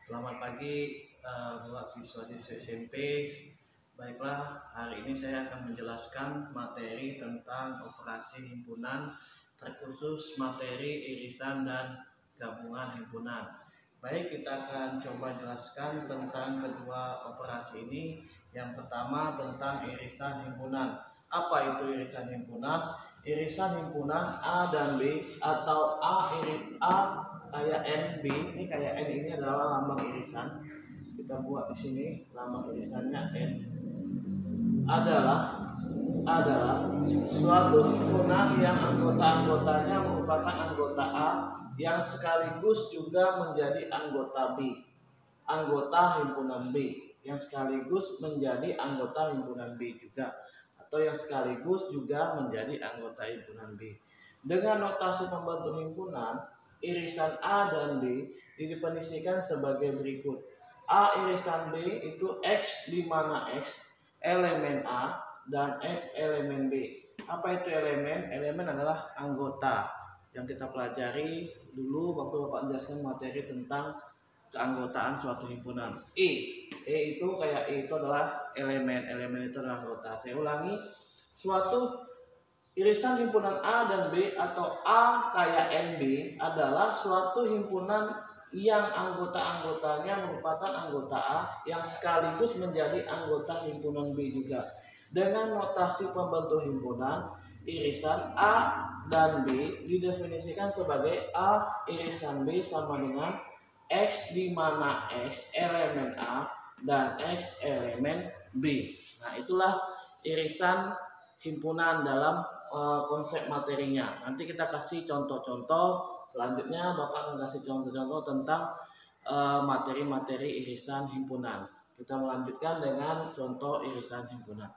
Selamat pagi buat siswa-siswi SMP. Baiklah, hari ini saya akan menjelaskan materi tentang operasi himpunan, terkhusus materi irisan dan gabungan himpunan. Baik, kita akan coba jelaskan tentang kedua operasi ini. Yang pertama tentang irisan himpunan. Apa itu irisan himpunan? Irisan himpunan A dan B atau A iris A kayak N, B ini kayak N, ini adalah lambang irisan. Kita buat di sini lambang irisannya N adalah suatu himpunan yang anggota-anggotanya merupakan anggota A yang sekaligus juga menjadi anggota B, anggota himpunan B yang sekaligus menjadi anggota himpunan B juga, atau yang sekaligus juga menjadi anggota himpunan B. Dengan notasi pembentuk himpunan, irisan A dan B didefinisikan sebagai berikut. A irisan B itu X di mana X elemen A dan X elemen B. Apa itu elemen? Elemen adalah anggota yang kita pelajari dulu waktu Bapak menjelaskan materi tentang keanggotaan suatu himpunan. E itu kayak E itu adalah elemen itu adalah anggota. Saya ulangi, suatu irisan himpunan A dan B atau A kayak NB adalah suatu himpunan yang anggota-anggotanya merupakan anggota A yang sekaligus menjadi anggota himpunan B juga. Dengan notasi pembentuk himpunan, irisan A dan B didefinisikan sebagai A irisan B sama dengan X di mana X elemen A dan X elemen B. Nah, itulah irisan himpunan dalam konsep materinya. Nanti kita kasih contoh-contoh. Selanjutnya Bapak akan kasih contoh-contoh tentang materi-materi irisan himpunan. Kita melanjutkan dengan contoh irisan himpunan.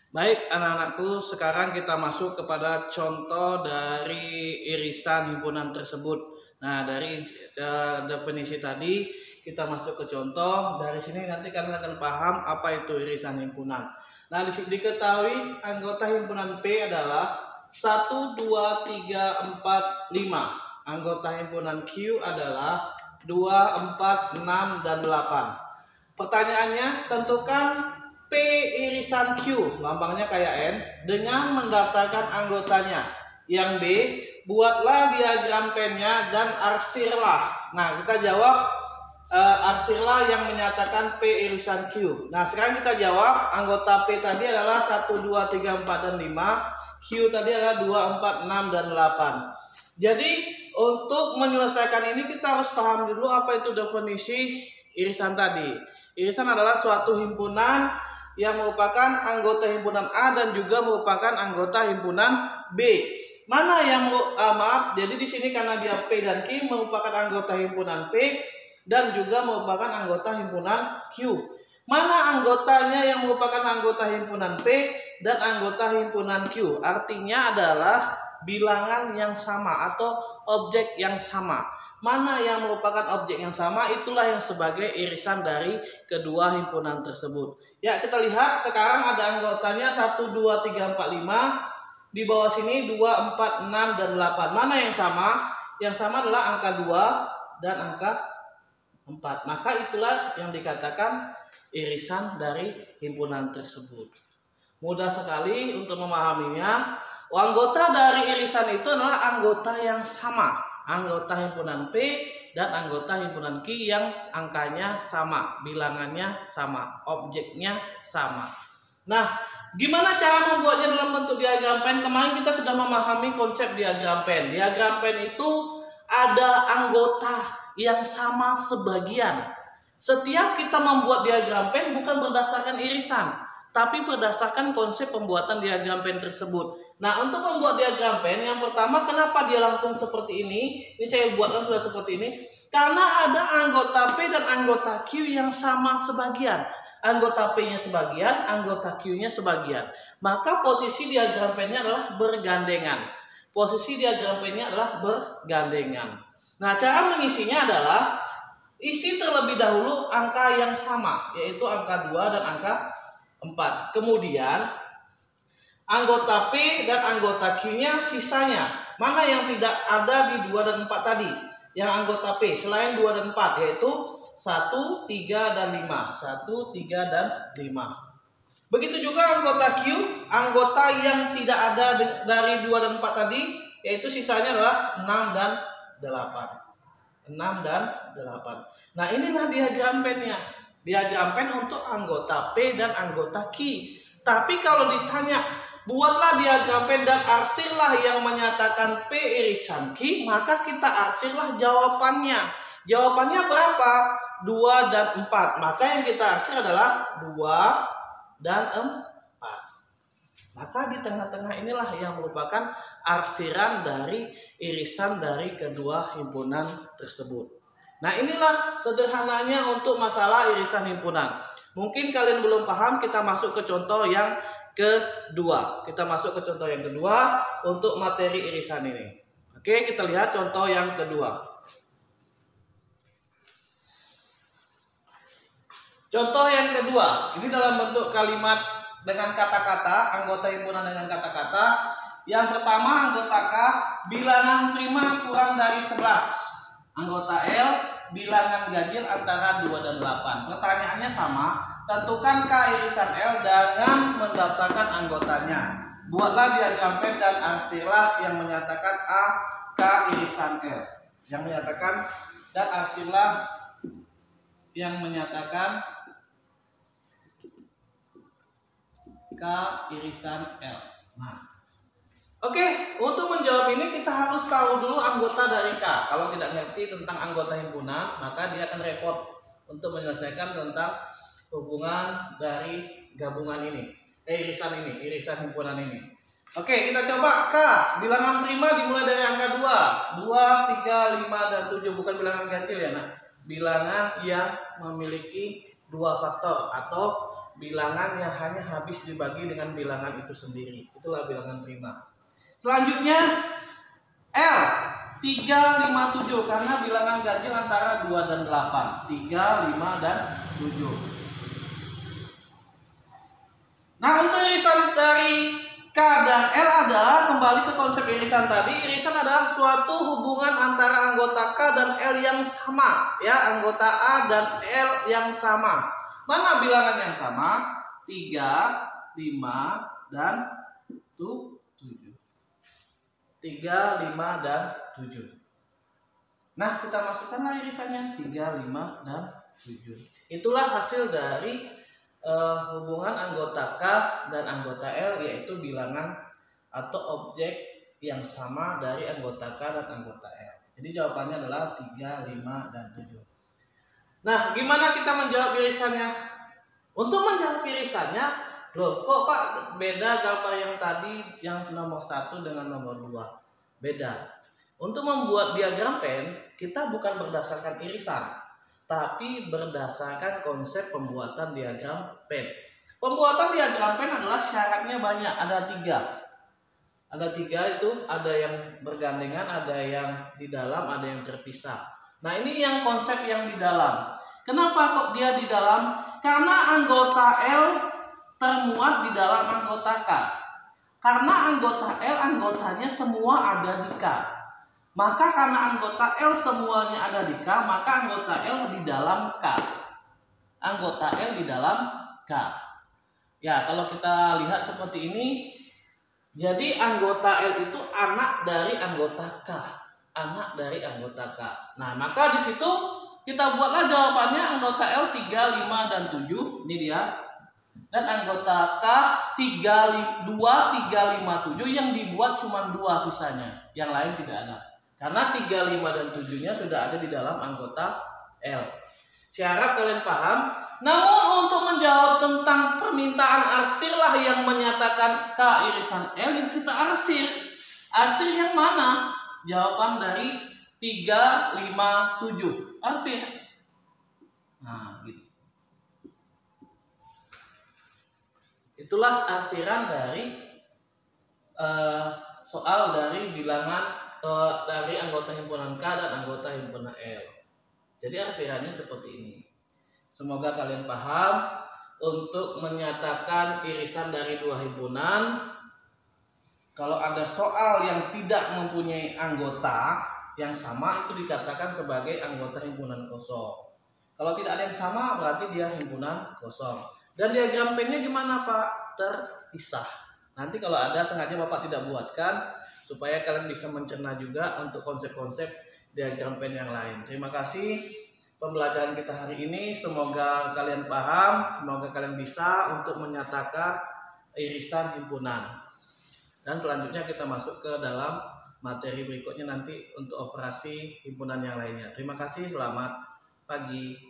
Baik anak-anakku, sekarang kita masuk kepada contoh dari irisan himpunan tersebut. Nah, dari definisi tadi kita masuk ke contoh. Dari sini nanti kalian akan paham apa itu irisan himpunan. Nah, diketahui anggota himpunan P adalah 1, 2, 3, 4, 5. Anggota himpunan Q adalah 2, 4, 6, dan 8. Pertanyaannya, tentukan P irisan Q, lambangnya kayak N, dengan mendaftarkan anggotanya. Yang B, buatlah diagram pennya dan arsirlah. Nah, kita jawab arsirlah yang menyatakan P irisan Q. Nah, sekarang kita jawab anggota P tadi adalah 1, 2, 3, 4, dan 5. Q tadi adalah 2, 4, 6, dan 8. Jadi, untuk menyelesaikan ini kita harus paham dulu apa itu definisi irisan tadi. Irisan adalah suatu himpunan yang merupakan anggota himpunan A dan juga merupakan anggota himpunan B. Mana yang jadi di sini karena dia P dan Q merupakan anggota himpunan P dan juga merupakan anggota himpunan Q. Mana anggotanya yang merupakan anggota himpunan P dan anggota himpunan Q? Artinya adalah bilangan yang sama atau objek yang sama. Mana yang merupakan objek yang sama, itulah yang sebagai irisan dari kedua himpunan tersebut. Ya, kita lihat sekarang ada anggotanya 1, 2, 3, 4, 5. Di bawah sini 2, 4, 6, dan 8. Mana yang sama? Yang sama adalah angka 2 dan angka 4. Maka itulah yang dikatakan irisan dari himpunan tersebut. Mudah sekali untuk memahaminya. Anggota dari irisan itu adalah anggota yang sama. Anggota himpunan P dan anggota himpunan Q yang angkanya sama, bilangannya sama, objeknya sama. Nah, gimana cara membuatnya dalam bentuk diagram pen? Kemarin kita sudah memahami konsep diagram pen. Diagram pen itu ada anggota yang sama sebagian. Setiap kita membuat diagram pen bukan berdasarkan irisan, tapi berdasarkan konsep pembuatan diagram pen tersebut. Nah, untuk membuat diagram pen, yang pertama, kenapa dia langsung seperti ini? Ini saya buatkan sudah seperti ini. Karena ada anggota P dan anggota Q yang sama sebagian. Anggota P-nya sebagian, anggota Q-nya sebagian. Maka posisi diagram pen-nya adalah bergandengan. Posisi diagram pen-nya adalah bergandengan. Nah, cara mengisinya adalah isi terlebih dahulu angka yang sama, yaitu angka 2 dan angka 4. Kemudian anggota P dan anggota Q-nya sisanya. Mana yang tidak ada di 2 dan 4 tadi? yang anggota P selain 2 dan 4, yaitu 1, 3, dan 5. 1, 3, dan 5. Begitu juga anggota Q, anggota yang tidak ada dari 2 dan 4 tadi, yaitu sisanya adalah 6 dan 8. 6 dan 8. Nah, inilah diagram Venn-nya. Diagram Venn untuk anggota P dan anggota Q. Tapi kalau ditanya, buatlah diagram Venn dan arsirlah yang menyatakan P irisan Q, maka kita arsirlah jawabannya. Jawabannya berapa? 2 dan 4. Maka yang kita arsir adalah 2 dan 4. Maka di tengah-tengah inilah yang merupakan arsiran dari irisan dari kedua himpunan tersebut. Nah, inilah sederhananya untuk masalah irisan himpunan. Mungkin kalian belum paham, kita masuk ke contoh yang kedua. Kita masuk ke contoh yang kedua untuk materi irisan ini. Oke, kita lihat contoh yang kedua. Contoh yang kedua, ini dalam bentuk kalimat dengan kata-kata, anggota himpunan dengan kata-kata. Yang pertama, anggota K, bilangan prima kurang dari 11. Anggota L, bilangan ganjil antara 2 dan 8. Pertanyaannya sama, tentukan K irisan L dengan mendaftarkan anggotanya. Buatlah diagram Venn dan arsirlah yang menyatakan A K irisan L. Yang menyatakan dan arsirlah yang menyatakan K irisan L. Nah, oke, untuk menjawab ini kita harus tahu dulu anggota dari K. Kalau tidak ngerti tentang anggota himpunan, maka dia akan repot untuk menyelesaikan tentang hubungan dari gabungan ini, irisan ini, irisan himpunan ini. Oke, kita coba K. Bilangan prima dimulai dari angka 2. 2, 3, 5, dan 7. Bukan bilangan ganjil ya, nak. Bilangan yang memiliki 2 faktor atau bilangan yang hanya habis dibagi dengan bilangan itu sendiri. Itulah bilangan prima. Selanjutnya L 3, 5, 7 karena bilangan ganjil antara 2 dan 8. 3, 5, dan 7. Nah, untuk irisan dari K dan L adalah kembali ke konsep irisan tadi. Irisan adalah suatu hubungan antara anggota K dan L yang sama, ya, anggota A dan L yang sama. Mana bilangan yang sama? 3, 5, dan 7. 3, 5, dan 7. Nah, kita masukkanlah irisannya 3, 5, dan 7. Itulah hasil dari hubungan anggota K dan anggota L, yaitu bilangan atau objek yang sama dari anggota K dan anggota L. Jadi jawabannya adalah 3, 5, dan 7. Nah, gimana kita menjawab irisannya? Untuk menjawab irisannya, loh kok Pak beda gambar yang tadi yang nomor 1 dengan nomor 2? Beda. Untuk membuat diagram Venn, kita bukan berdasarkan irisan, tapi berdasarkan konsep pembuatan diagram Venn. Pembuatan diagram Venn adalah syaratnya banyak, ada 3. Ada 3 itu, ada yang bergandengan, ada yang di dalam, ada yang terpisah. Nah, ini yang konsep yang di dalam. Kenapa kok dia di dalam? Karena anggota L termuat di dalam anggota K. Karena anggota L anggotanya semua ada di K. Maka karena anggota L semuanya ada di K, maka anggota L di dalam K. Anggota L di dalam K. Ya, kalau kita lihat seperti ini, jadi anggota L itu anak dari anggota K. Anak dari anggota K. Nah, maka di situ kita buatlah jawabannya anggota L 3, 5, dan 7. Ini dia. Dan anggota K 2, 3, 5, 7 yang dibuat cuma 2 sisanya. Yang lain tidak ada. Karena 3, 5, dan 7-nya sudah ada di dalam anggota L. Saya harap kalian paham. Namun untuk menjawab tentang permintaan arsirlah yang menyatakan K irisan L, yang kita arsir. Arsir yang mana? Jawaban dari 3, 5, 7. Arsir. Nah, gitu. Itulah arsiran dari soal dari bilangan dari anggota himpunan K dan anggota himpunan L. Jadi arsirannya seperti ini. Semoga kalian paham. Untuk menyatakan irisan dari 2 himpunan, kalau ada soal yang tidak mempunyai anggota, yang sama itu dikatakan sebagai anggota himpunan kosong. Kalau tidak ada yang sama berarti dia himpunan kosong. Dan diagram Venn-nya gimana Pak? Terpisah. Nanti kalau ada sengaja Bapak tidak buatkan supaya kalian bisa mencerna juga untuk konsep-konsep diagram Venn yang lain. Terima kasih pembelajaran kita hari ini. Semoga kalian paham, semoga kalian bisa untuk menyatakan irisan himpunan. Dan selanjutnya kita masuk ke dalam materi berikutnya nanti untuk operasi himpunan yang lainnya. Terima kasih, selamat pagi.